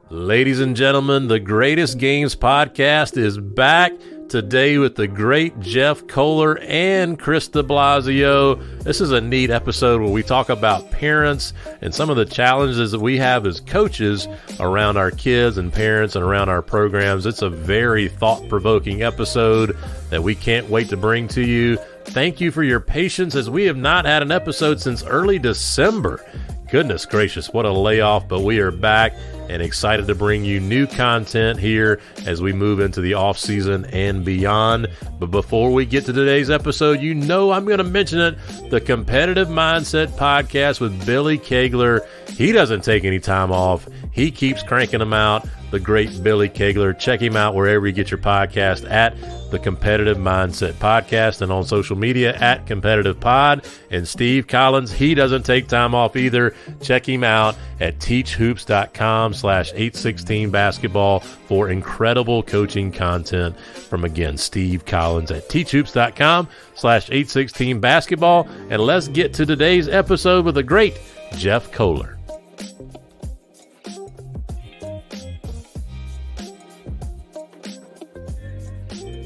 Ladies and gentlemen, the Greatest Games podcast is back today with the great Jeff Koehler and Chris DeFazio. This is a neat episode where we talk about parents and some of the challenges that we have as coaches around our kids and parents and around our programs. It's a very thought-provoking episode that we can't wait to bring to you. Thank you for your patience as we have not had an episode since early December. Goodness gracious, what a layoff, but we are back and excited to bring you new content here as we move into the off season and beyond. But before we get to today's episode, you know I'm going to mention it, the Competitive Mindset Podcast with Billy Koehler. He doesn't take any time off. He keeps cranking them out. The great Billy Koehler. Check him out wherever you get your podcast at the Competitive Mindset Podcast and on social media at Competitive Pod. And Steve Collins, he doesn't take time off either. Check him out at teachhoops.com/816basketball for incredible coaching content from, again, Steve Collins at teachhoops.com/816basketball. And let's get to today's episode with the great Jeff Koehler.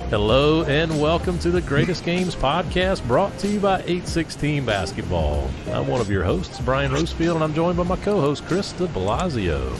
Hello and welcome to the Greatest Games podcast, brought to you by 816 Basketball. I'm one of your hosts, Brian Rosefield, and I'm joined by my co-host, Chris DeFazio.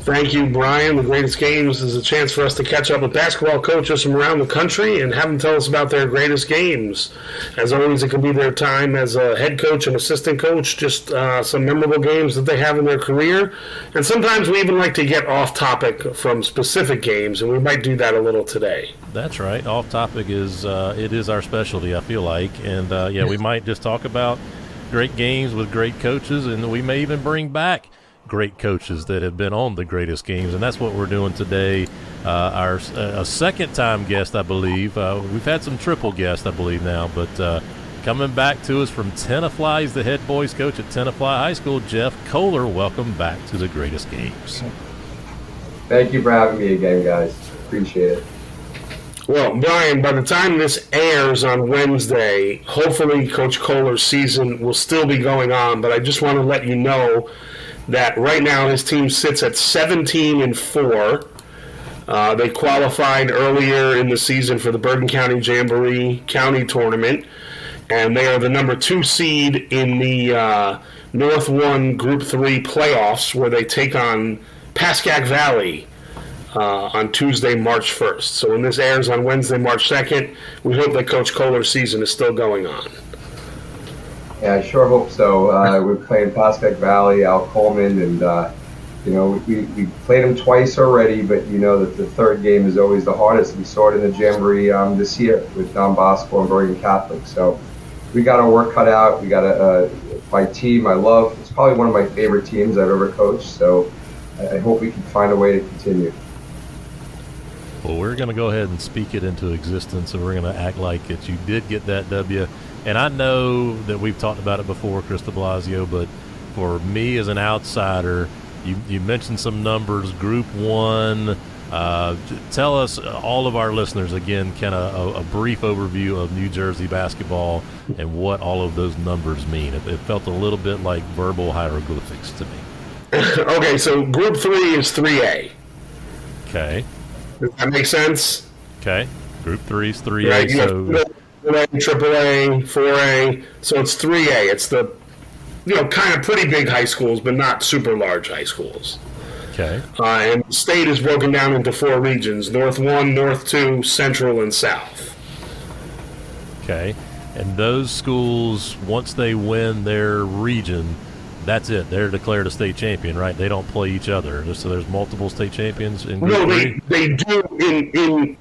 Thank you, Brian. The Greatest Games is a chance for us to catch up with basketball coaches from around the country and have them tell us about their greatest games. As always, it can be their time as a head coach and assistant coach, just some memorable games that they have in their career. And sometimes we even like to get off topic from specific games, and we might do that a little today. That's right. Off topic is it is our specialty, I feel like. And, we might just talk about great games with great coaches, and we may even bring back great coaches that have been on the Greatest Games, and that's what we're doing today. Our second-time guest, I believe. We've had some triple guests, I believe, now, but coming back to us from Tenafly, he's the head boys coach at Tenafly High School, Jeff Koehler. Welcome back to the Greatest Games. Thank you for having me again, guys. Appreciate it. Well, Brian, by the time this airs on Wednesday, hopefully Coach Koehler's season will still be going on, but I just want to let you know that right now his team sits at 17-4. They qualified earlier in the season for the Bergen County Jamboree County Tournament, and they are the number 2 seed in the North 1 Group 3 playoffs, where they take on Pascack Valley on Tuesday, March 1st. So when this airs on Wednesday, March 2nd, we hope that Coach Koehler's season is still going on. Yeah, I sure hope so. We're playing Pascack Valley, Al Coleman, and we played them twice already, but you know that the third game is always the hardest. We saw it in the Jamboree this year with Don Bosco and Bergen Catholic. So we got our work cut out. We got my team. I love. It's probably one of my favorite teams I've ever coached. So I hope we can find a way to continue. Well, we're going to go ahead and speak it into existence, and we're going to act like that you did get that W. And I know that we've talked about it before, Chris DeFazio, but for me as an outsider, you mentioned some numbers. Group 1, tell us, all of our listeners, again, kind of a brief overview of New Jersey basketball and what all of those numbers mean. It felt a little bit like verbal hieroglyphics to me. Okay, so Group 3 is 3A. Okay. Does that make sense? Okay. Group 3 is 3A. Right, so AAA, 4A, so it's 3A. It's the, kind of pretty big high schools, but not super large high schools. Okay. And the state is broken down into 4 regions: North 1, North 2, Central, and South. Okay. And those schools, once they win their region, that's it. They're declared a state champion, right? They don't play each other. So there's multiple state champions in Group 3? They do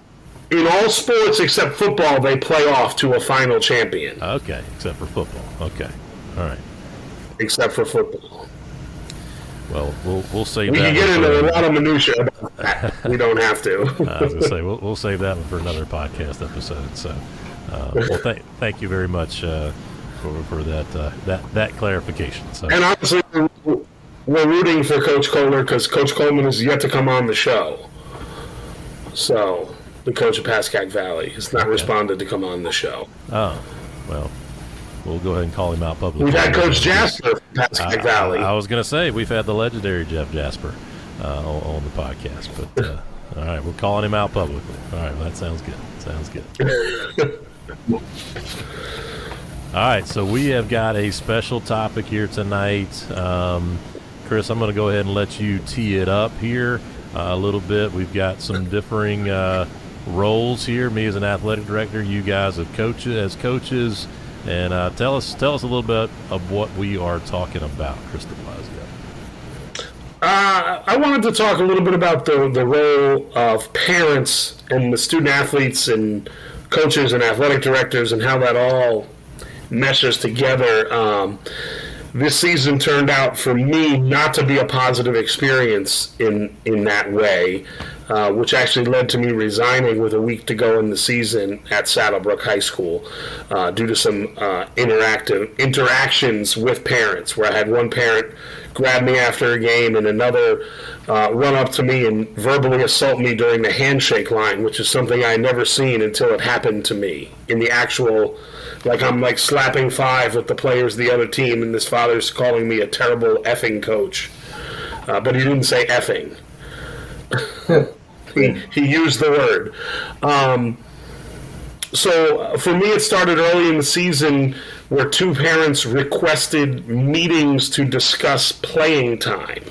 in all sports except football. They play off to a final champion. Okay, except for football. Okay, all right. Except for football. Well, we'll save that. We can get into a lot of minutia about that. We don't have to. I was going to say we'll save that one for another podcast episode. So, thank you very much for that clarification. So. And honestly, we're rooting for Coach Koehler because Coach Coleman is yet to come on the show. So, the coach of Pascack Valley has not responded to come on the show. Oh, well, we'll go ahead and call him out publicly. We've had Coach Jasper from Pascack Valley. I was going to say, we've had the legendary Jeff Jasper. on the podcast. But all right, we're calling him out publicly. All right, well, that sounds good. Sounds good. All right, so we have got a special topic here tonight. Chris, I'm going to go ahead and let you tee it up here a little bit. We've got some differing roles here. Me as an athletic director, you guys as coaches, and tell us a little bit of what we are talking about, Chris DeFazio. I wanted to talk a little bit about the role of parents and the student athletes and coaches and athletic directors and how that all meshes together. This season turned out for me not to be a positive experience in that way, which actually led to me resigning with a week to go in the season at Saddlebrook High School due to some interactions with parents, where I had one parent grab me after a game and another run up to me and verbally assault me during the handshake line, which is something I had never seen until it happened to me in the actual, like I'm like slapping five with the players of the other team, and this father's calling me a terrible effing coach. But he didn't say effing. He used the word. So for me, it started early in the season where two parents requested meetings to discuss playing time.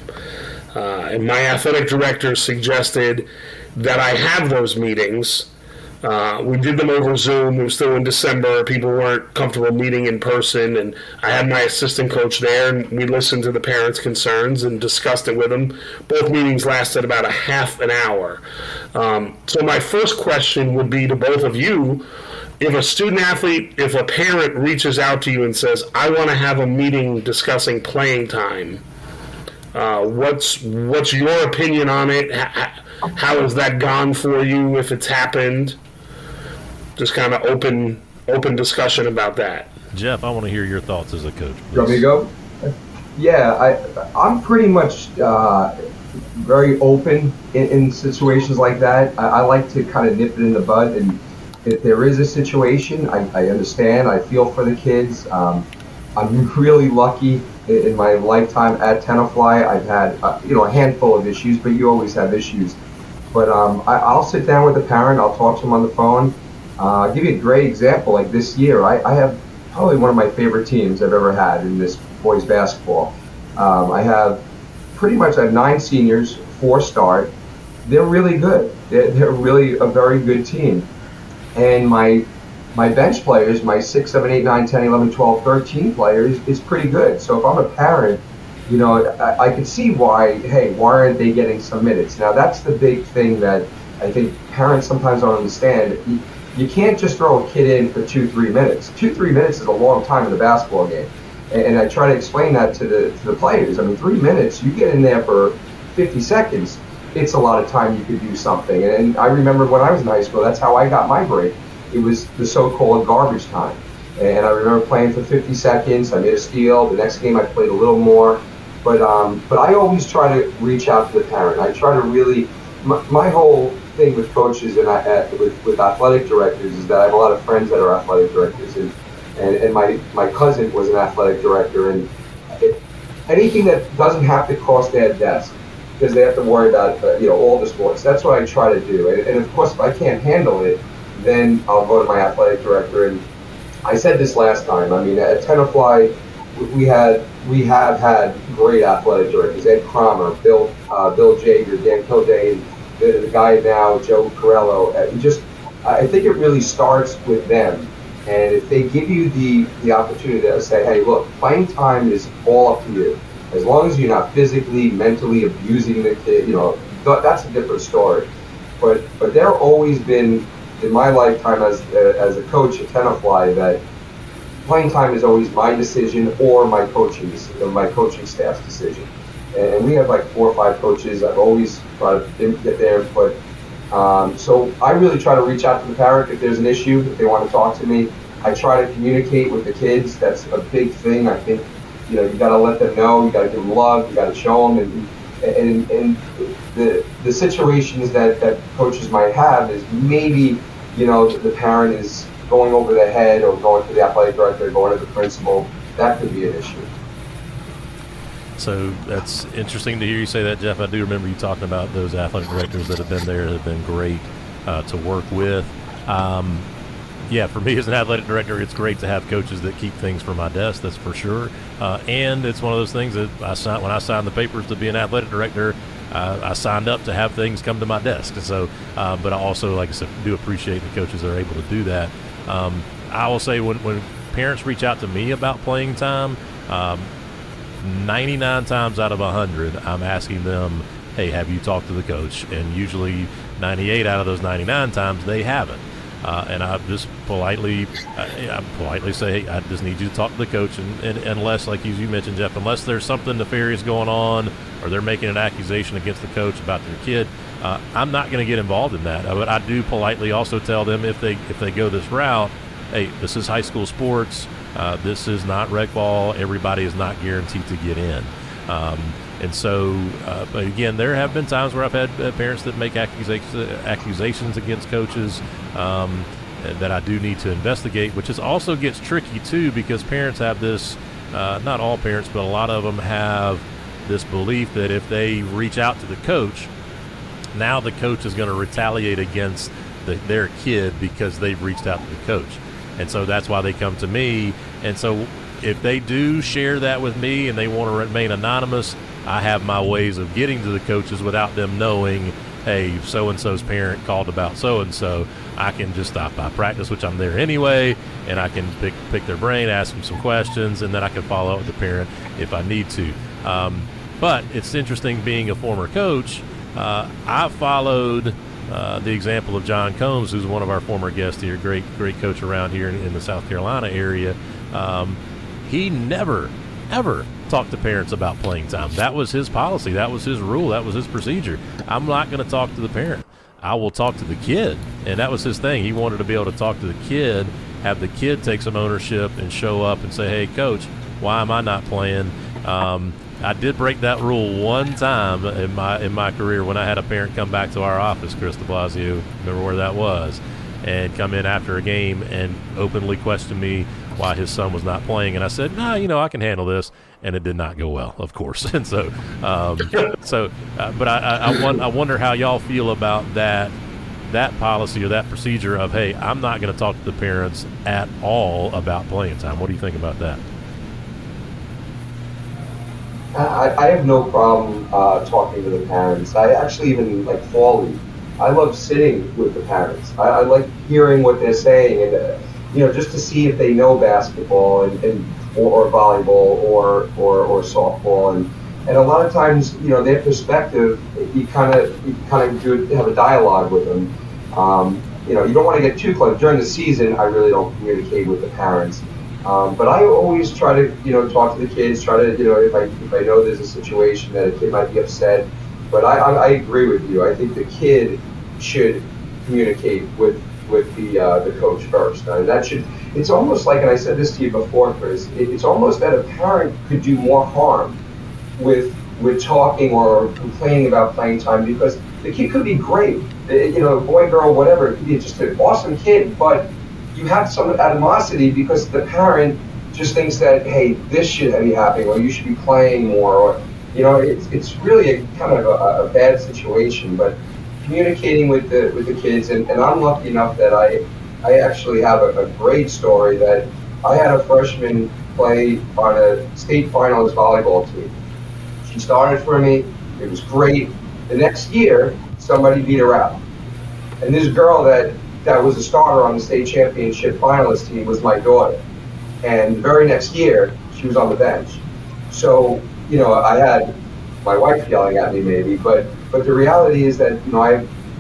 And my athletic director suggested that I have those meetings. We did them over Zoom. It was still in December. People weren't comfortable meeting in person, and I had my assistant coach there, and we listened to the parents' concerns and discussed it with them. Both meetings lasted about a half an hour. So my first question would be to both of you: if a student athlete, if a parent reaches out to you and says, I want to have a meeting discussing playing time, what's your opinion on it? How has that gone for you, if it's happened? Just kind of open discussion about that. Jeff, I want to hear your thoughts as a coach, please. You want me to go? Yeah, I'm pretty much very open in situations like that. I like to kind of nip it in the bud, and if there is a situation, I understand. I feel for the kids. I'm really lucky in my lifetime at Tenafly. I've had a handful of issues, but you always have issues. But I'll sit down with the parent. I'll talk to them on the phone. I'll give you a great example. Like this year, I have probably one of my favorite teams I've ever had in this boys basketball. I have 9 seniors, 4 start. They're really good. They're really a very good team. And my bench players, my 6, 7, 8, 9, 10, 11, 12, 13 players is pretty good. So if I'm a parent, I can see why aren't they getting some minutes? Now that's the big thing that I think parents sometimes don't understand. You can't just throw a kid in for 2-3 minutes. 2-3 minutes is a long time in a basketball game. And I try to explain that to the players. I mean, 3 minutes, you get in there for 50 seconds, it's a lot of time you could do something. And I remember when I was in high school, that's how I got my break. It was the so-called garbage time. And I remember playing for 50 seconds. I made a steal. The next game I played a little more. But I always try to reach out to the parent. I try to really, my whole thing with coaches and with athletic directors is that I have a lot of friends that are athletic directors. And my cousin was an athletic director. And anything that doesn't have to cost their desk, because they have to worry about all the sports. That's what I try to do. And of course, if I can't handle it, then I'll go to my athletic director. And I said this last time. I mean, at Tenafly, we have had great athletic directors: Ed Cromer, Bill Jager, Dan Kildane, the guy now, Joe Corello. I think it really starts with them. And if they give you the opportunity to say, hey, look, playing time is all up to you. As long as you're not physically, mentally abusing the kid, that's a different story. But there always been, in my lifetime as a coach at Tenafly, that playing time is always my decision or my coaching staff's decision. And we have like 4 or 5 coaches. I've always tried to get their input. So I really try to reach out to the parent if there's an issue, if they want to talk to me. I try to communicate with the kids. That's a big thing. I think you got to let them know. You got to give them love. You got to show them. And the situations that coaches might have is maybe the parent is going over their head or going to the athletic director, going to the principal. That could be an issue. So that's interesting to hear you say that, Jeff. I do remember you talking about those athletic directors that have been there that have been great to work with. Yeah, for me as an athletic director, it's great to have coaches that keep things from my desk, that's for sure. And it's one of those things that when I signed the papers to be an athletic director, I signed up to have things come to my desk. And so, but I also, like I said, do appreciate the coaches that are able to do that. I will say when parents reach out to me about playing time, 99 times out of 100, I'm asking them, hey, have you talked to the coach? And usually 98 out of those 99 times, they haven't. And I just politely say, hey, I just need you to talk to the coach. And unless, like you mentioned, Jeff, unless there's something nefarious going on or they're making an accusation against the coach about their kid, I'm not going to get involved in that. But I do politely also tell them if they go this route, hey, this is high school sports. This is not rec ball. Everybody is not guaranteed to get in. And so, but again, there have been times where I've had parents that make accusations against coaches that I do need to investigate, which also gets tricky too, because parents have this, not all parents, but a lot of them have this belief that if they reach out to the coach, now the coach is going to retaliate against their kid because they've reached out to the coach. And so that's why they come to me. And so if they do share that with me and they want to remain anonymous, I have my ways of getting to the coaches without them knowing, hey, so-and-so's parent called about so-and-so. I can just stop by practice, which I'm there anyway, and I can pick their brain, ask them some questions, and then I can follow up with the parent if I need to. But it's interesting being a former coach. I followed the example of John Combs, who's one of our former guests here, great coach around here in the South Carolina area. He never, ever talked to parents about playing time. That was his policy. That was his rule. That was his procedure. I'm not going to talk to the parent. I will talk to the kid. And that was his thing. He wanted to be able to talk to the kid, have the kid take some ownership and show up and say, hey, coach, why am I not playing? I did break that rule one time in my career when I had a parent come back to our office, Chris DeFazio, remember where that was, and come in after a game and openly question me why his son was not playing. And I said, no, I can handle this. And it did not go well, of course. And so, but I wonder how y'all feel about that policy or that procedure of, hey, I'm not going to talk to the parents at all about playing time. What do you think about that? I have no problem talking to the parents. I actually even like falling. I love sitting with the parents. I like hearing what they're saying and just to see if they know basketball or volleyball or softball and a lot of times their perspective, you kind of have a dialogue with them. You don't want to get too close. During the season, I really don't communicate with the parents. But I always try to, talk to the kids, try to, if I know there's a situation that a kid might be upset. But I agree with you. I think the kid should communicate with the coach first. It's almost like, and I said this to you before, Chris, it's almost that a parent could do more harm with talking or complaining about playing time, because the kid could be great, boy, girl, whatever, it could be just an awesome kid, but you have some animosity because the parent just thinks that, hey, this should be happening, or you should be playing more, or it's really a kind of a bad situation. But communicating with the kids, and I'm lucky enough that I actually have a great story that I had a freshman play on a state finalist volleyball team. She started for me. It was great. The next year, somebody beat her out, and this girl that was a starter on the state championship finalist team was my daughter. And the very next year, she was on the bench. So, I had my wife yelling at me maybe, but the reality is that,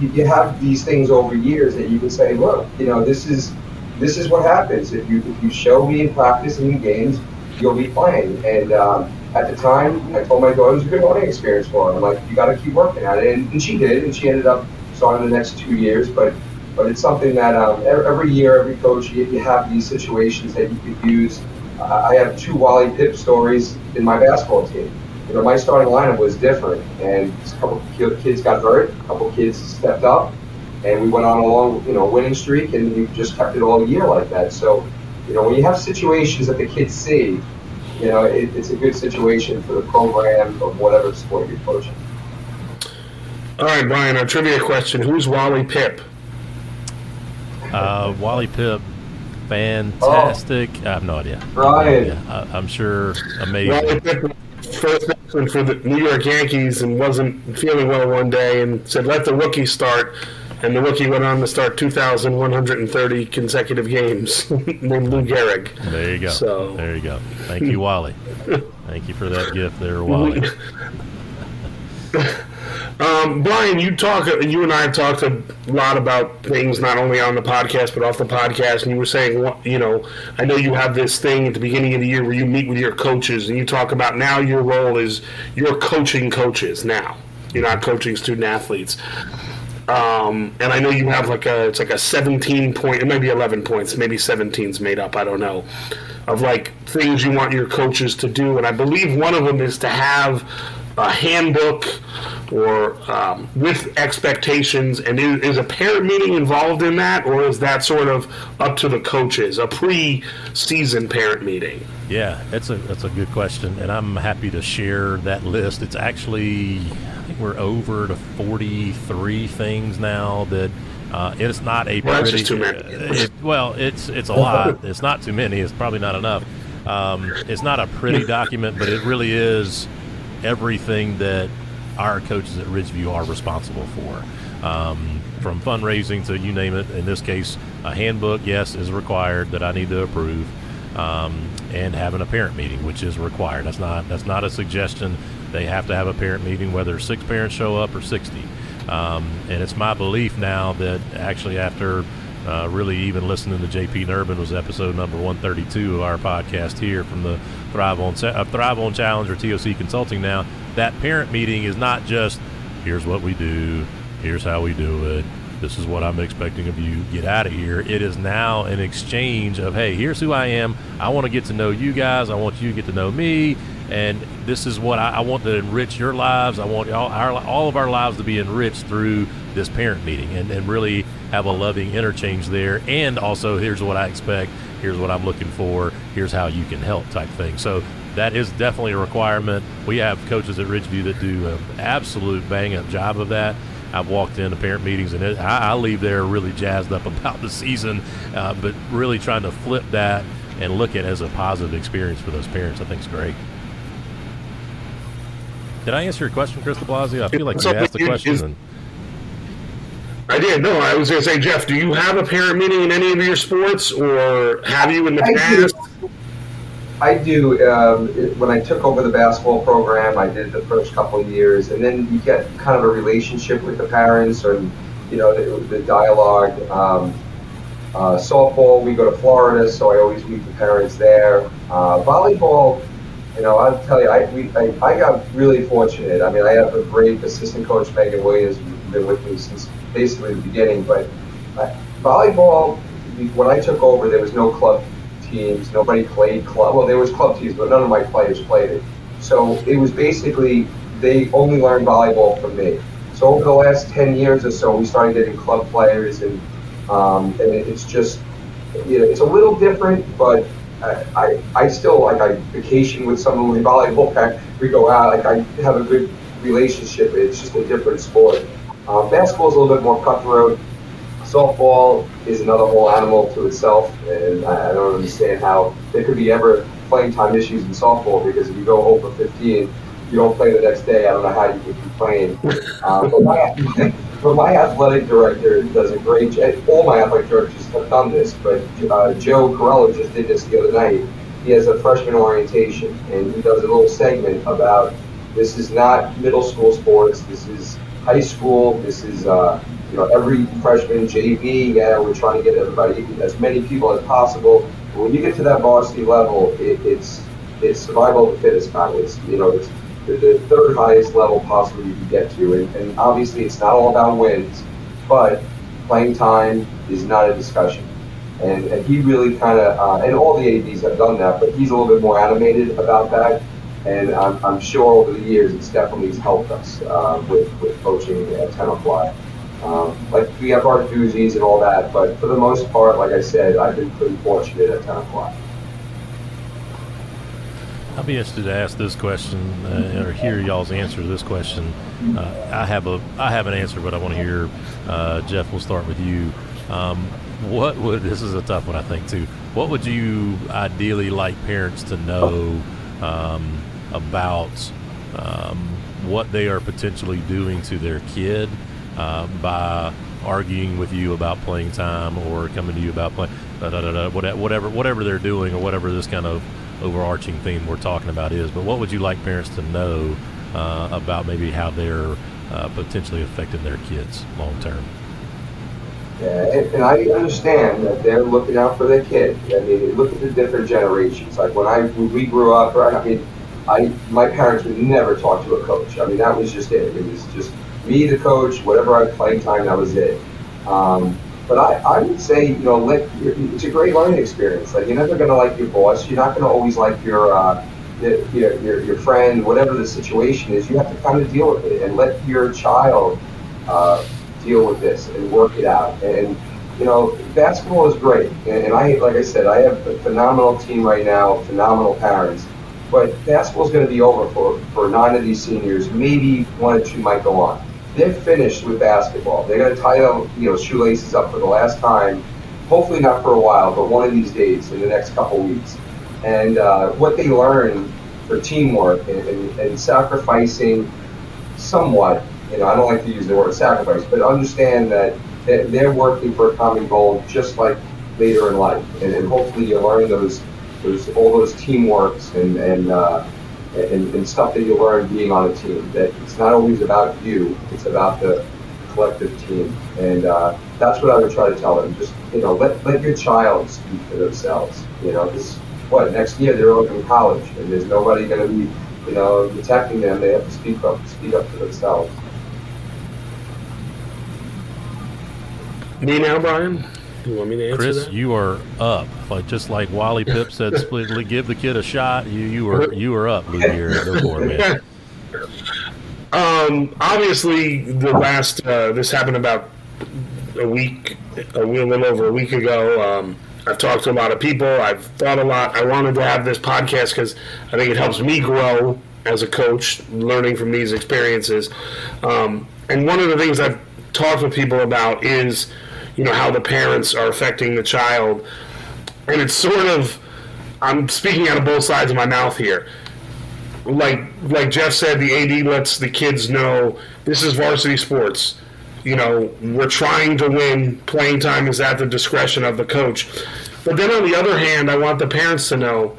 you have these things over years that you can say, look, this is what happens. If you show me in practice and in games, you'll be playing. And at the time, I told my daughter it was a good learning experience for her. I'm like, you got to keep working at it. And she did, and she ended up starting the next 2 years. But it's something that every year, every coach, you have these situations that you could use. I have 2 Wally Pipp stories in my basketball team. My starting lineup was different, and a couple kids got hurt, a couple kids stepped up, and we went on a long, winning streak, and we just kept it all year like that. So, when you have situations that the kids see, it's a good situation for the program of whatever sport you're coaching. All right, Brian, our trivia question. Who's Wally Pipp? Wally Pipp, fantastic. I have no idea. Brian. Yeah, I'm sure amazing. Wally Pipp, first baseman for the New York Yankees, and wasn't feeling well one day and said, let the rookie start. And the rookie went on to start 2,130 consecutive games named Lou Gehrig. There you go. So, there you go. Thank you, Wally. Thank you for that gift there, Wally. Brian, you and I have talked a lot about things not only on the podcast but off the podcast, and you were saying, I know you have this thing at the beginning of the year where you meet with your coaches, and you talk about now your role is you're coaching coaches now. You're not coaching student athletes. And I know you have it's like a 17 point, it might be 11 points, maybe 17's made up, I don't know, of like things you want your coaches to do. And I believe one of them is to have a handbook or with expectations. And is a parent meeting involved in that, or is that sort of up to the coaches, a pre-season parent meeting? Yeah, that's a good question, and I'm happy to share that list. It's actually, I think we're over to 43 things now that it's not a well, pretty. That's just too many. It's a lot. It's not too many. It's probably not enough. It's not a pretty document, but it really is everything that our coaches at Ridgeview are responsible for. From fundraising to you name it. In this case, a handbook, yes, is required that I need to approve. And having a parent meeting, which is required. That's not a suggestion. They have to have a parent meeting, whether 6 parents show up or 60. And it's my belief now that actually after really even listening to JP Nurbin was episode number 132 of our podcast here from the Thrive On Challenge or TOC Consulting now, that parent meeting is not just here's what we do, here's how we do it, this is what I'm expecting of you, get out of here. It is now an exchange of, hey, here's who I am. I want to get to know you guys. I want you to get to know me. And this is what I want to enrich your lives. I want all of our lives to be enriched through this parent meeting and really have a loving interchange there. And also, here's what I expect. Here's what I'm looking for. Here's how you can help type thing. So that is definitely a requirement. We have coaches at Ridgeview that do an absolute bang-up job of that. I've walked into parent meetings, and I leave there really jazzed up about the season, but really trying to flip that and look at it as a positive experience for those parents, I think is great. Did I answer your question, Chris DeFazio? I feel like you asked the question. I did. No, I was going to say, Jeff, do you have a parent meeting in any of your sports, or have you in the past? I do. When I took over the basketball program, I did the first couple of years, and then you get kind of a relationship with the parents, and the dialogue. Softball, we go to Florida, so I always meet the parents there. Volleyball, I'll tell you, I got really fortunate. I mean, I have a great assistant coach, Megan Williams, who's been with me since basically the beginning. But volleyball, when I took over, there was no club teams. Nobody played club. Well, there was club teams, but none of my players played it. So it was basically they only learned volleyball from me. So over the last 10 years or so, we started getting club players, and it's just it's a little different, but I still I vacation with someone with volleyball. We go out. I have a good relationship. It's just a different sport. Basketball is a little bit more cutthroat. Softball is another whole animal to itself, and I don't understand how there could be ever playing time issues in softball, because if you go 0 for 15, you don't play the next day. I don't know how you could be playing. But my athletic director does a great job. All my athletic directors have done this, but Joe Koehler just did this the other night. He has a freshman orientation, and he does a little segment about this is not middle school sports. This is high school. This is every freshman, JV. Yeah, we're trying to get everybody, as many people as possible. But when you get to that varsity level, it's survival of the fittest kind. It's the third highest level possible you can get to, and obviously it's not all about wins, but playing time is not a discussion. And he really kind of, and all the ADs have done that, but he's a little bit more animated about that. And I'm sure over the years it's definitely helped us with coaching at Tenafly. Like we have our doozies and all that, but for the most part, like I said, I've been pretty fortunate at Tenafly. I'll be interested to ask this question or hear y'all's answer to this question. I have an answer, but I want to hear. Jeff, we'll start with you. This is a tough one, I think, too. What would you ideally like parents to know about what they are potentially doing to their kid by arguing with you about playing time or coming to you about playing, whatever they're doing, or whatever this kind of overarching theme we're talking about is? But what would you like parents to know about maybe how they're potentially affecting their kids long term? Yeah, and I understand that they're looking out for their kid. I mean, look at the different generations. Like when we grew up, right? I mean, my parents would never talk to a coach. I mean, that was just it. It was just me, the coach, whatever I had playing time, that was it. But I would say, it's a great learning experience. Like, you're never going to like your boss. You're not going to always like your friend, whatever the situation is. You have to kind of deal with it and let your child deal with this and work it out. And basketball is great. And like I said, I have a phenomenal team right now, phenomenal parents. But basketball is going to be over for 9 of these seniors. Maybe 1 or 2 might go on. They're finished with basketball. They're going to tie their shoelaces up for the last time. Hopefully not for a while, but one of these days in the next couple weeks. And what they learn for teamwork and sacrificing somewhat. I don't like to use the word sacrifice, but understand that they're working for a common goal, just like later in life. And hopefully you learn all those teamworks and stuff that you learn being on a team. That it's not always about you; it's about the collective team. And that's what I would try to tell them. Just let your child speak for themselves. Because next year they're open college, and there's nobody going to be protecting them. They have to speak up for themselves. Me now, Brian? You want me to answer Chris, that? you are up. Just like Wally Pipp said, give the kid a shot. You were up, Lou here. Go for it, man. Obviously, the last this happened about a little over a week ago. I've talked to a lot of people. I've thought a lot. I wanted to have this podcast because I think it helps me grow as a coach, learning from these experiences. And one of the things I've talked with people about is how the parents are affecting the child. And it's sort of, I'm speaking out of both sides of my mouth here. Like Jeff said, the AD lets the kids know this is varsity sports. We're trying to win. Playing time is at the discretion of the coach. But then on the other hand, I want the parents to know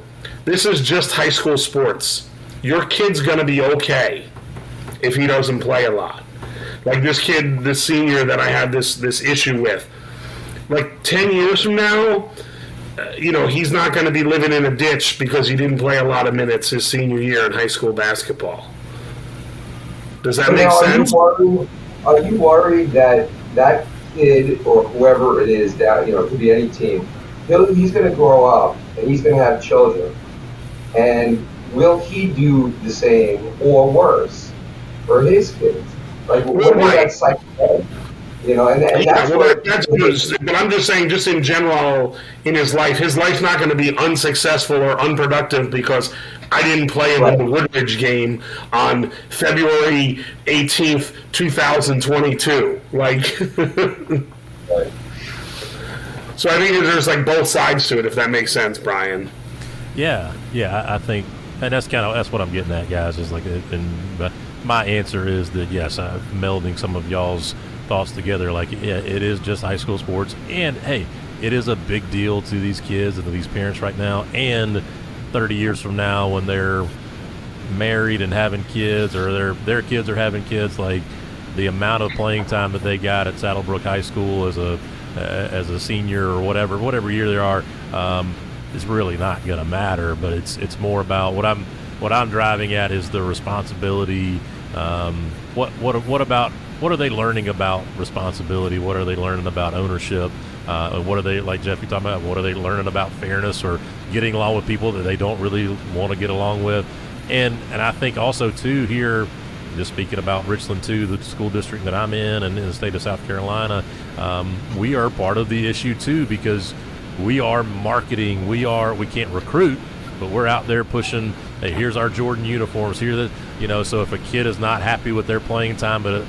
this is just high school sports. Your kid's going to be okay if he doesn't play a lot. Like this kid, this senior that I had this issue with. Like 10 years from now, he's not going to be living in a ditch because he didn't play a lot of minutes his senior year in high school basketball. Does that make sense? Are you worried that kid or whoever it is, that it could be any team, he's going to grow up and he's going to have children, and will he do the same or worse for his kids? Like, what is that cycle? That's good. But I'm just saying, just in general, in his life's not going to be unsuccessful or unproductive because I didn't play him in the Woodridge game on February 18th, 2022. Like, so I think there's like both sides to it, if that makes sense, Brian. Yeah, I think, and that's what I'm getting at, guys. Is like, but my answer is that yes, I'm melding some of y'all's thoughts together. Like, yeah, it is just high school sports, and hey, it is a big deal to these kids and to these parents right now. And 30 years from now, when they're married and having kids, or their kids are having kids, like the amount of playing time that they got at Saddlebrook High School as a senior or whatever year they are, is really not going to matter. But it's more about what I'm driving at is the responsibility. What are they learning about responsibility? What are they learning about ownership? What are they, like Jeff, you talking about, what are they learning about fairness or getting along with people that they don't really want to get along with? And I think also, too, here, just speaking about Richland, too, the school district that I'm in and in the state of South Carolina, we are part of the issue, too, because we are marketing. We can't recruit, but we're out there pushing hey, here's our Jordan uniforms. Here, so if a kid is not happy with their playing time, but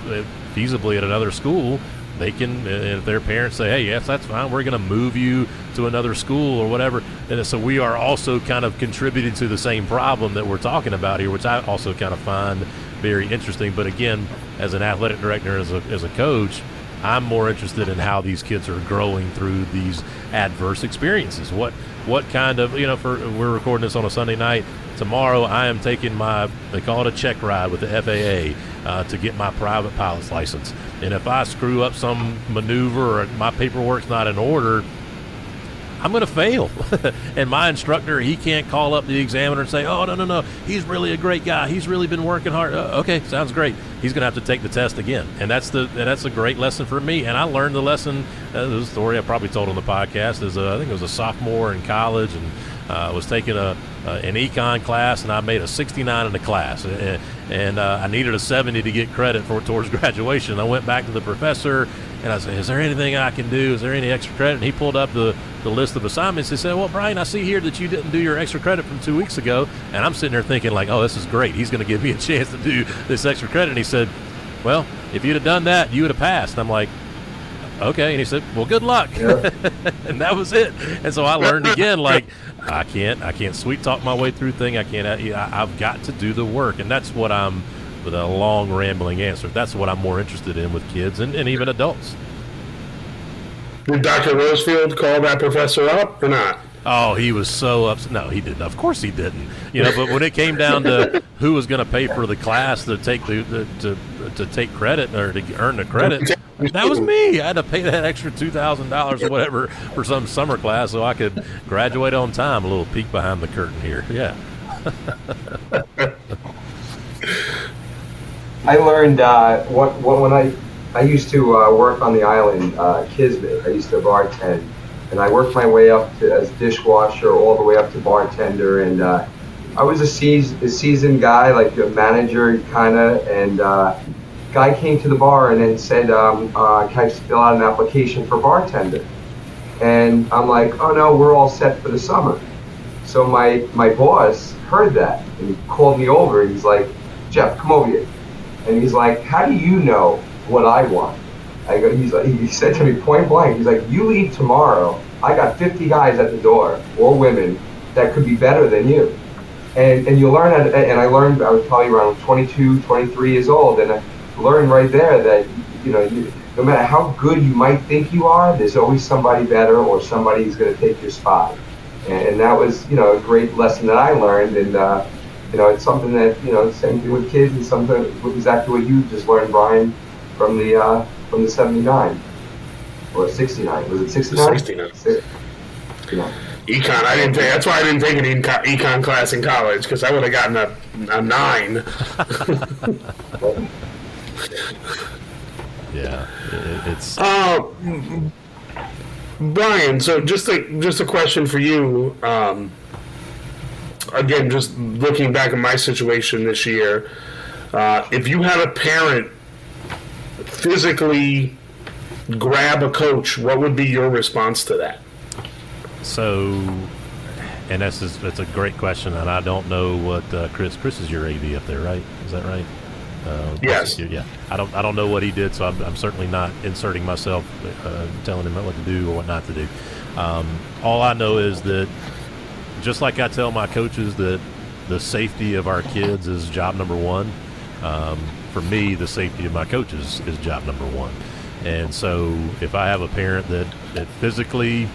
feasibly at another school, they can, if their parents say, hey, yes, that's fine, we're going to move you to another school or whatever. And so we are also kind of contributing to the same problem that we're talking about here, which I also kind of find very interesting. But again, as an athletic director, as a coach, I'm more interested in how these kids are growing through these adverse experiences. What kind of, we're recording this on a Sunday night. Tomorrow I am taking they call it a check ride with the FAA to get my private pilot's license. And if I screw up some maneuver or my paperwork's not in order, I'm going to fail. And my instructor, he can't call up the examiner and say, oh, no, he's really a great guy. He's really been working hard. Okay, sounds great. He's going to have to take the test again. And that's a great lesson for me. And I learned the lesson, the story I probably told on the podcast, is I think it was a sophomore in college, and I was taking an econ class, and I made a 69 in the class. And I needed a 70 to get credit towards graduation. I went back to the professor, and I said, is there anything I can do? Is there any extra credit? And he pulled up the list of assignments. He said, well, Brian, I see here that you didn't do your extra credit from 2 weeks ago. And I'm sitting there thinking like, oh, this is great. He's going to give me a chance to do this extra credit. And he said, well, if you'd have done that, you would have passed. And I'm like, okay. And he said, well, good luck. Yeah. And that was it. And so I learned again, like, I can't sweet talk my way through things. I've got to do the work. And that's what with a long rambling answer, that's what I'm more interested in with kids and even adults. Did Dr. Rosefield call that professor up or not? Oh, he was so upset. No, he didn't. Of course he didn't. But when it came down to who was going to pay for the class to take to take credit or to earn the credit, that was me. I had to pay that extra $2,000 or whatever for some summer class so I could graduate on time. A little peek behind the curtain here. Yeah. I learned when I used to work on the island, Kismet. I used to bartend, and I worked my way up as dishwasher all the way up to bartender. And I was a seasoned guy, like a manager kind of. And guy came to the bar and then said, "Can I fill out an application for bartender?" And I'm like, "Oh no, we're all set for the summer." So my boss heard that and he called me over. And he's like, "Jeff, come over here." And he's like, "How do you know what I want?" He said to me point blank, he's like, "You leave tomorrow, I got 50 guys at the door, all women, that could be better than you." And you learn, and I learned, I was probably around 22, 23 years old, and I learned right there that, no matter how good you might think you are, there's always somebody better or somebody who's going to take your spot. And that was, a great lesson that I learned. And, it's something that, same thing with kids, and something with exactly what you just learned, Brian, from the 79 or 69. Was it 69? 69. Econ. I didn't take. That's why I didn't take an econ class in college, because I would have gotten a 9. Yeah, it's. Brian, so just a question for you. Again, just looking back at my situation this year, if you had a parent physically grab a coach, what would be your response to that? So, and that's a great question, and I don't know what Chris is your AD up there, right? Is that right? Yes. Yeah. I don't know what he did, so I'm certainly not inserting myself, telling him what to do or what not to do. All I know is that, just like I tell my coaches that the safety of our kids is job number one, for me, the safety of my coaches is job number one. And so if I have a parent that physically,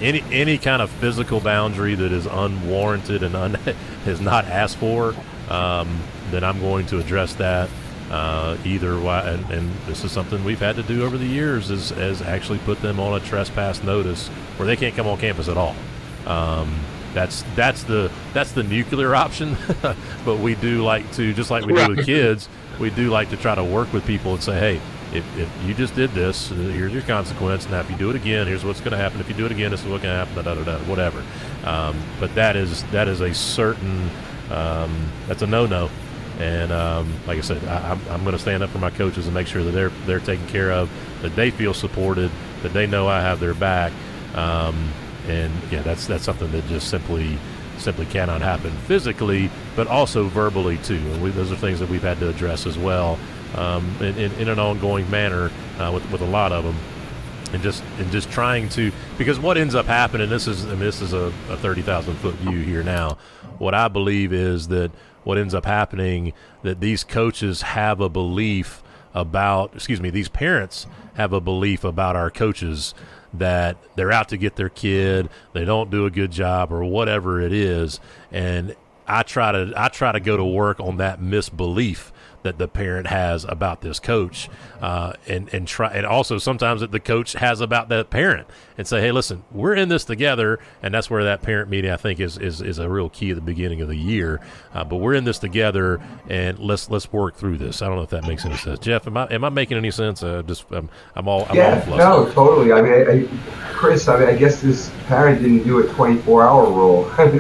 any kind of physical boundary that is unwarranted and is not asked for, then I'm going to address that either way. And this is something we've had to do over the years, is actually put them on a trespass notice where they can't come on campus at all. That's the nuclear option, but we do like to, just like we do with kids, we do like to try to work with people and say, hey, if you just did this, here's your consequence. Now, if you do it again, here's what's going to happen. If you do it again, this is what's going to happen. Whatever. But that is a certain that's a no-no. And like I said, I'm going to stand up for my coaches and make sure that they're taken care of, that they feel supported, that they know I have their back. And yeah, that's something that just simply simply cannot happen physically, but also verbally too. And those are things that we've had to address as well, in an ongoing manner with a lot of them. And just trying to, because what ends up happening, this is a 30,000 foot view here now. What I believe is that what ends up happening, that these coaches have a belief about, these parents have a belief about our coaches, that they're out to get their kid, they don't do a good job or whatever it is. And I try to go to work on that misbelief that the parent has about this coach, and also sometimes that the coach has about that parent, and say, hey, listen, we're in this together. And that's where that parent meeting, I think, is a real key at the beginning of the year. But we're in this together, and let's work through this. I don't know if that makes any sense. Jeff, am I making any sense? I'm all flustered. No, totally. I mean, Chris, I guess this parent didn't do a 24-hour rule. I mean,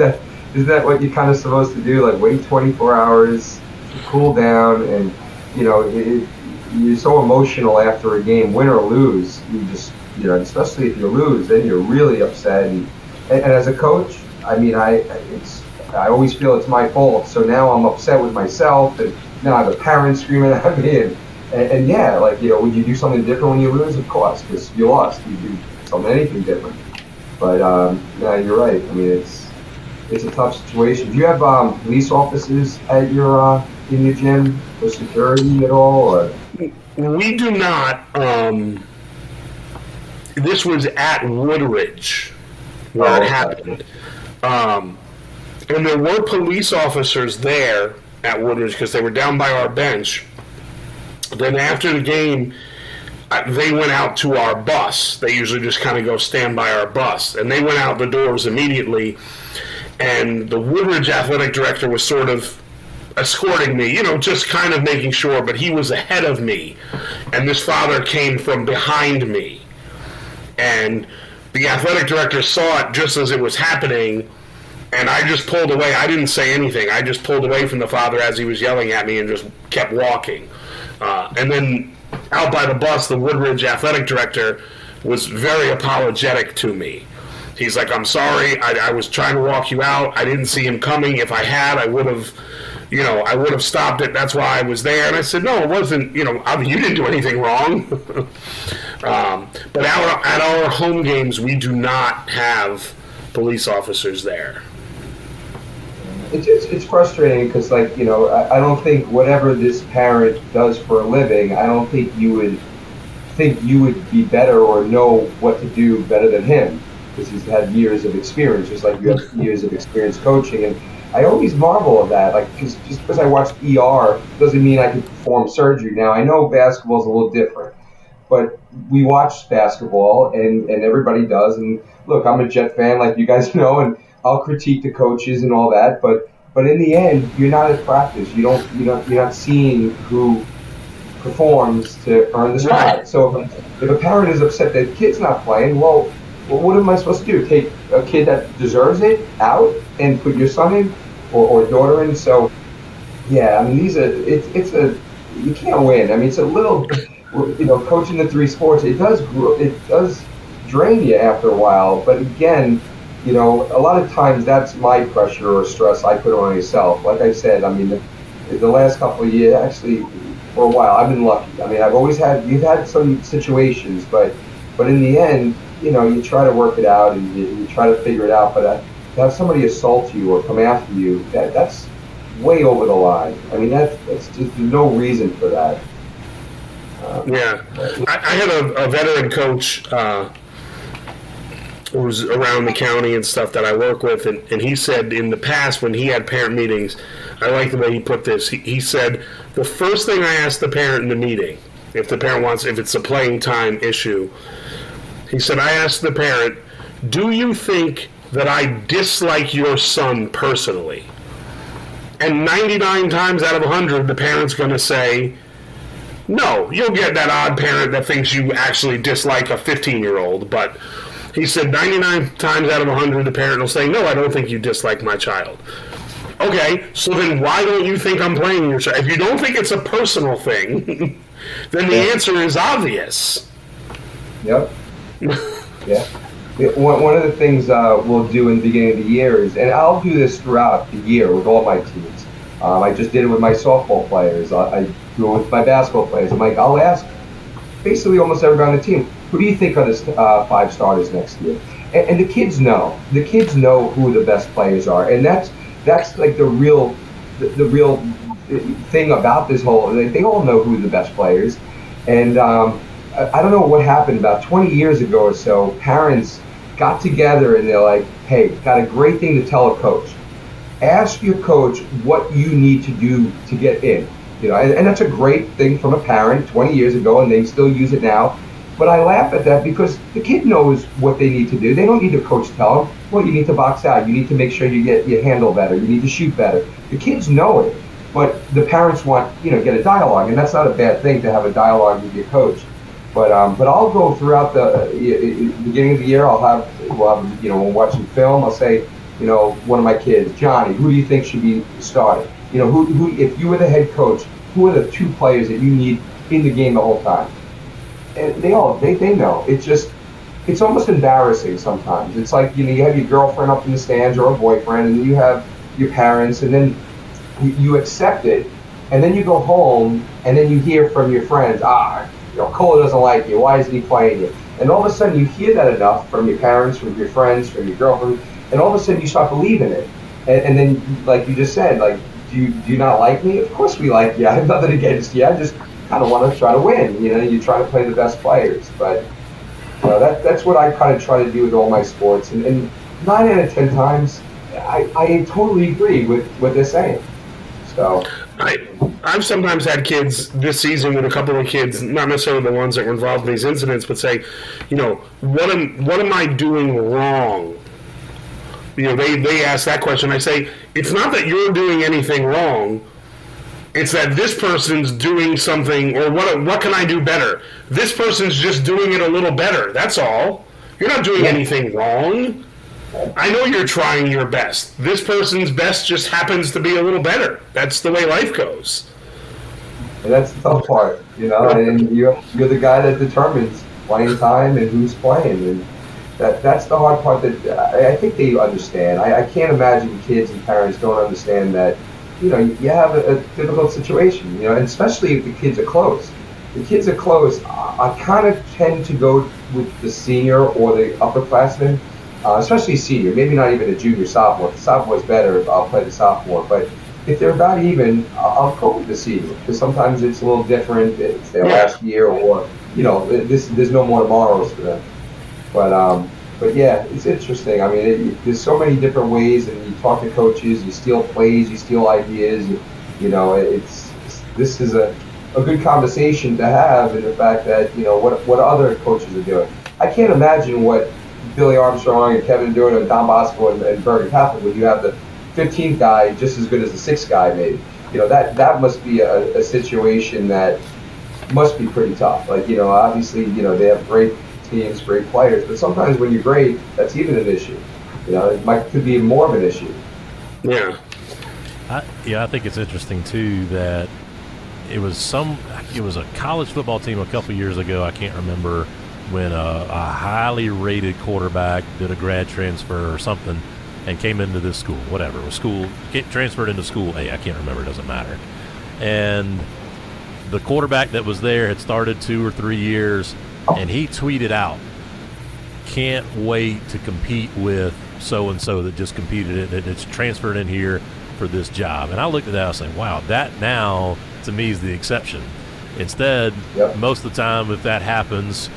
isn't that what you're kind of supposed to do? Like, wait 24 hours, cool down, and you're so emotional after a game, win or lose. You just, especially if you lose, then you're really upset. And as a coach, I mean, I always feel it's my fault. So now I'm upset with myself, and now I have a parent screaming at me, and yeah, like, would you do something different when you lose? Of course, because you lost. You do anything different. But yeah, you're right. I mean, it's a tough situation. Do you have police officers at your in your gym for security at all? Or? We do not. This was at Woodridge where it happened. And there were police officers there at Woodridge because they were down by our bench. Then after the game, they went out to our bus. They usually just kind of go stand by our bus. And they went out the doors immediately. And the Woodridge athletic director was sort of escorting me, just kind of making sure, but he was ahead of me. And this father came from behind me. And the athletic director saw it just as it was happening, and I just pulled away. I didn't say anything. I just pulled away from the father as he was yelling at me and just kept walking. And then out by the bus, the Woodridge athletic director was very apologetic to me. He's like, I'm sorry, I was trying to walk you out. I didn't see him coming. If I had, I would have stopped it. That's why I was there. And I said, no, it wasn't, you didn't do anything wrong. But at our home games, we do not have police officers there. It's frustrating because, I don't think whatever this parent does for a living, I don't think you would be better or know what to do better than him, because he's had years of experience, just like you have years of experience coaching. And I always marvel at that, just because I watched ER doesn't mean I can perform surgery. Now, I know basketball is a little different, but we watch basketball, and everybody does. And look, I'm a Jet fan, like you guys know, and I'll critique the coaches and all that. But in the end, you're not at practice. You're not seeing who performs to earn the spot. Right. So if a parent is upset that the kid's not playing, well, what am I supposed to do? Take a kid that deserves it out and put your son in or daughter in? So, yeah, I mean, you can't win. I mean, it's a little, coaching the three sports, it does drain you after a while. But again, a lot of times that's my pressure or stress I put on myself. Like I said, I mean, the last couple of years, actually, for a while, I've been lucky. I mean, you've had some situations, but in the end, you try to work it out and you try to figure it out. But to have somebody assault you or come after you, that's way over the line. I mean, that's just, there's no reason for that. Yeah. I had a veteran coach who was around the county and stuff that I work with, and he said in the past when he had parent meetings, I like the way he put this, he said, the first thing I ask the parent in the meeting, if it's a playing time issue, he said, I asked the parent, do you think that I dislike your son personally? And 99 times out of 100, the parent's going to say, no. You'll get that odd parent that thinks you actually dislike a 15-year-old. But he said 99 times out of 100, the parent will say, no, I don't think you dislike my child. Okay, so then why don't you think I'm playing your child? If you don't think it's a personal thing, then the answer is obvious. Yep. Yeah. One of the things we'll do in the beginning of the year is, and I'll do this throughout the year with all my teams. I just did it with my softball players. I do it with my basketball players. I'm like, I'll ask basically almost everybody on the team, who do you think are the 5 starters next year? And the kids know. The kids know who the best players are, and that's like the real thing about this whole. They all know who the best players, and I don't know what happened about 20 years ago or so. Parents got together and they're like, "Hey, got a great thing to tell a coach. Ask your coach what you need to do to get in." And that's a great thing from a parent 20 years ago, and they still use it now. But I laugh at that because the kid knows what they need to do. They don't need a coach tell them, well, you need to box out. You need to make sure you get your handle better. You need to shoot better. The kids know it, but the parents want, get a dialogue, and that's not a bad thing to have a dialogue with your coach. But I'll go throughout the beginning of the year. We'll have we're watching film. I'll say, one of my kids, Johnny, who do you think should be starting? Who if you were the head coach, who are the 2 players that you need in the game the whole time? And they know. It's almost embarrassing sometimes. It's like, you have your girlfriend up in the stands or a boyfriend, and then you have your parents, and then you accept it, and then you go home, and then you hear from your friends, Koehler doesn't like you. Why isn't he playing you? And all of a sudden you hear that enough from your parents, from your friends, from your girlfriend, and all of a sudden you start believing it. And then, like you just said, like, do you not like me? Of course we like you. I have nothing against you. I just kind of want to try to win. You try to play the best players. But that's what I kind of try to do with all my sports. And 9 out of 10 times, I totally agree with what they're saying. So I've sometimes had kids this season with a couple of kids, not necessarily the ones that were involved in these incidents, but say, what am I doing wrong? They ask that question. I say, it's not that you're doing anything wrong. It's that this person's doing something, or what can I do better? This person's just doing it a little better. That's all. You're not doing anything wrong. I know you're trying your best. This person's best just happens to be a little better. That's the way life goes. And that's the tough part, and you're the guy that determines playing time and who's playing, and that's the hard part that I think they understand. I can't imagine kids and parents don't understand that, you have a difficult situation, and especially if the kids are close. The kids are close, I kind of tend to go with the senior or the upperclassman, especially senior, maybe not even a junior, sophomore. The sophomore's better if I'll play the sophomore, but if they're about even, I'll go with the senior, because sometimes it's a little different. It's their last year, or, there's no more tomorrows for them. But yeah, it's interesting. I mean, there's so many different ways, and you talk to coaches, you steal plays, you steal ideas. This is a good conversation to have, in the fact that what other coaches are doing. I can't imagine what Billy Armstrong and Kevin doing, and Don Bosco and Bergen Catholic when you have the 15th guy just as good as the 6th guy, maybe. That must be a situation that must be pretty tough. Like, obviously, they have great teams, great players, but sometimes when you're great, that's even an issue. It could be more of an issue. Yeah. I think it's interesting too that it was a college football team a couple years ago. I can't remember, when a highly rated quarterback did a grad transfer or something and came into this school, whatever, it was transferred into school A. I can't remember, it doesn't matter. And the quarterback that was there had started 2 or 3 years, and he tweeted out, "Can't wait to compete with so-and-so that just competed and it's transferred in here for this job." And I looked at that and I was like, wow, that now to me is the exception. Instead, most of the time if that happens,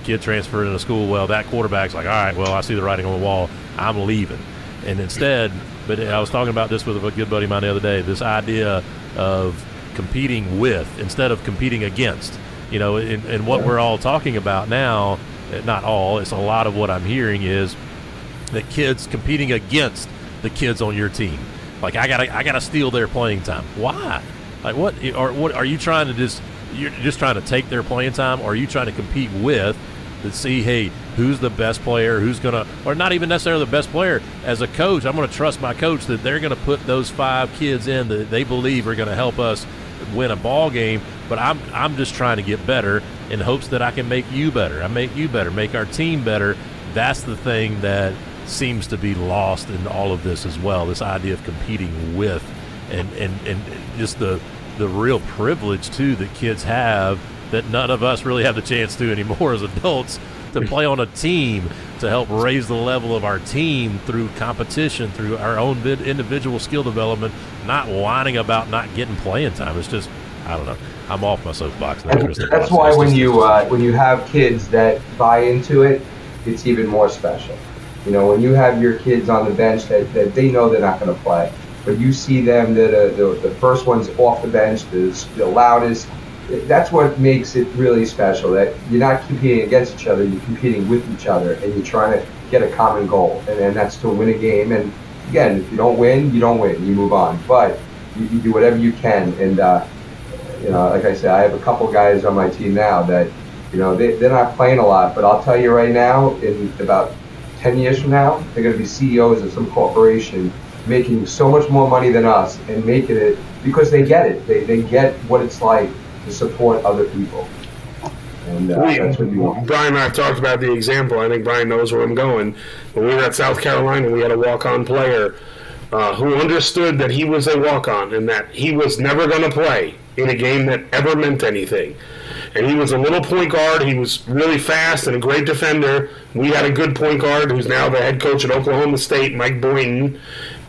kid transferred in a school, well, that quarterback's like, all right, well, I see the writing on the wall, I'm leaving. And instead, but I was talking about this with a good buddy of mine the other day, this idea of competing with instead of competing against. And what we're all talking about now, not all, it's a lot of what I'm hearing is that kids competing against the kids on your team. Like, I gotta steal their playing time. Why? Like, what are you trying to you're just trying to take their playing time, or are you trying to compete with to see, hey, who's the best player, who's gonna, or not even necessarily the best player. As a coach, I'm gonna trust my coach that they're gonna put those 5 kids in that they believe are gonna help us win a ball game, but I'm just trying to get better in hopes that I can make you better. I make you better, make our team better. that's the thing that seems to be lost in all of this as well, this idea of competing with and just the real privilege too that kids have that none of us really have the chance to anymore as adults, to play on a team, to help raise the level of our team through competition, through our own individual skill development, not whining about not getting playing time. It's just, I don't know. I'm off my soapbox now. That's why when you have kids that buy into it, it's even more special. You know, when you have your kids on the bench that they know they're not going to play, but you see them, the first one's off the bench, the loudest, that's what makes it really special, that you're not competing against each other, you're competing with each other, and you're trying to get a common goal, and that's to win a game. And again, if you don't win, you move on. But you do whatever you can, and you know, like I said, I have a couple guys on my team now that, you know, they're not playing a lot, but I'll tell you right now, in about 10 years from now, they're going to be CEOs of some corporation, making so much more money than us, and making it because they get it. They get what it's like to support other people. And that's what you want. Brian and I have talked about the example. I think Brian knows where I'm going. When we were at South Carolina, we had a walk-on player who understood that he was a walk-on and that he was never going to play in a game that ever meant anything. And he was a little point guard. He was really fast and a great defender. We had a good point guard who's now the head coach at Oklahoma State, Mike Boynton.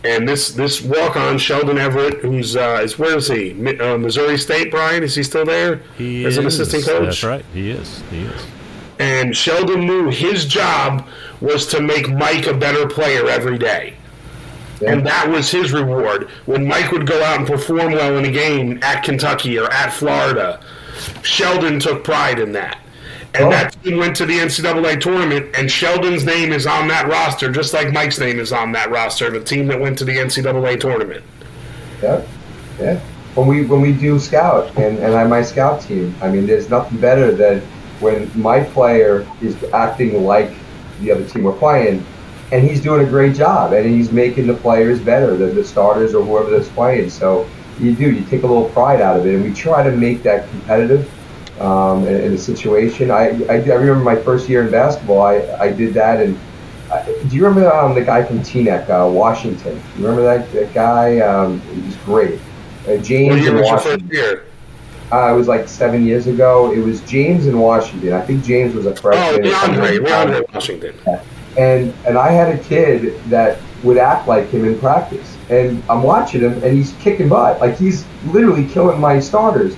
And this walk-on, Sheldon Everett, who's where is he? Missouri State, Brian? Is he still there? He as is. An assistant coach? That's right. He is. And Sheldon knew his job was to make Mike a better player every day. Yeah. And that was his reward. When Mike would go out and perform well in a game at Kentucky or at Florida, Sheldon took pride in that. And that team went to the NCAA tournament, and Sheldon's name is on that roster, just like Mike's name is on that roster, the team that went to the NCAA tournament. Yeah. When we do scout, and I'm my scout team, I mean, there's nothing better than when my player is acting like the other team we're playing, and he's doing a great job, and he's making the players better, the starters or whoever that's playing. So you take a little pride out of it, and we try to make that competitive. In a situation, I remember my first year in basketball. I did that, and do you remember the guy from Teaneck, Washington? You remember that guy? He was great. James in Washington. Year? It was like 7 years ago. It was James in Washington. I think James was a freshman. Leandre Washington. And I had a kid that would act like him in practice, and I'm watching him, and he's kicking butt, like he's literally killing my starters.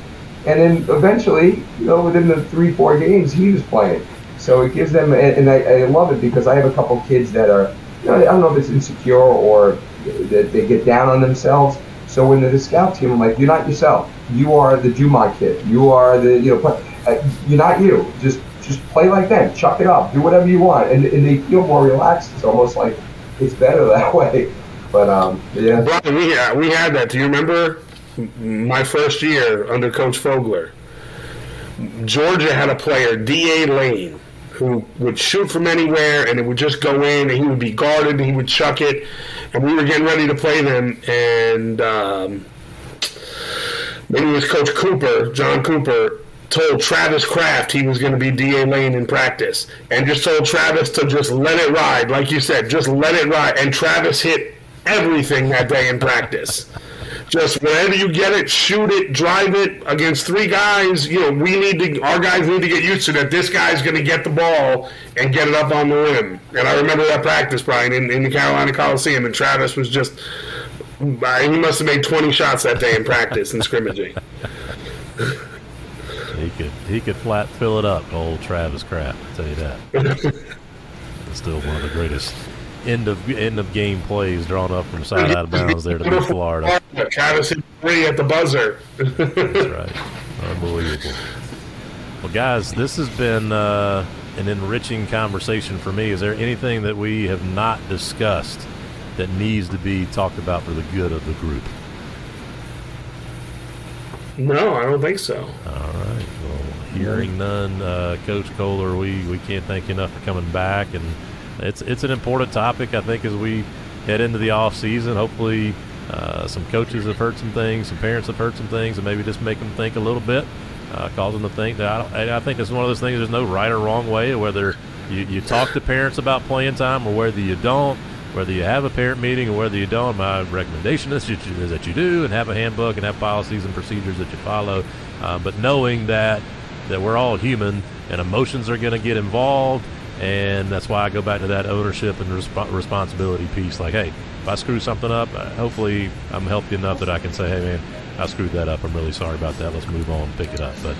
And then eventually, you know, within the 3-4 games, he was playing. So it gives them, and I love it because I have a couple kids that are, you know, I don't know if it's insecure or that they get down on themselves. So when they're the scout team, I'm like, you're not yourself. You are the Jumont kid. You are the, you know, you're not you. Just play like them. Chuck it up. Do whatever you want. And they feel more relaxed. It's almost like it's better that way. But, yeah. Brian, we had that. Do you remember? My first year under Coach Koehler, Georgia had a player, D.A. Lane, who would shoot from anywhere, and it would just go in, and he would be guarded, and he would chuck it, and we were getting ready to play them, and then it was Coach Cooper, John Cooper, told Travis Kraft he was going to be D.A. Lane in practice, and just told Travis to just let it ride, like you said, just let it ride, and Travis hit everything that day in practice. Just whenever you get it, shoot it, drive it against three guys. You know, our guys need to get used to that. This guy's going to get the ball and get it up on the rim. And I remember that practice, Brian, in the Carolina Coliseum, and Travis was just, he must have made 20 shots that day in practice and scrimmaging. He could flat fill it up, old Travis Kraft, I'll tell you that. It's still one of the greatest end of game plays drawn up from side out of bounds there to beat Florida. Travis hit 3 at the buzzer. That's right. Unbelievable. Well, guys, this has been an enriching conversation for me. Is there anything that we have not discussed that needs to be talked about for the good of the group? No, I don't think so. All right. Well, hearing none, Coach Koehler, we can't thank you enough for coming back, and it's an important topic, I think, as we head into the off season. Hopefully, some coaches have heard some things, some parents have heard some things, and maybe just make them think a little bit, cause them to think that I think it's one of those things. There's no right or wrong way, whether You talk to parents about playing time, or whether you don't, whether you have a parent meeting or whether you don't. My recommendation is that you do, and have a handbook and have policies and procedures that you follow. But knowing that we're all human and emotions are going to get involved, and that's why I go back to that ownership and responsibility piece. Like, hey, if I screw something up, hopefully I'm healthy enough that I can say, hey, man, I screwed that up. I'm really sorry about that. Let's move on and pick it up. But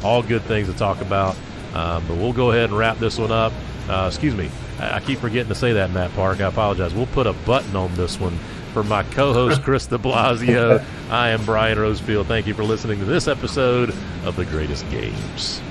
all good things to talk about. But we'll go ahead and wrap this one up. Excuse me. I keep forgetting to say that, Matt Park. I apologize. We'll put a button on this one. For my co-host, Chris DeFazio, I am Brian Rosefield. Thank you for listening to this episode of The Greatest Games.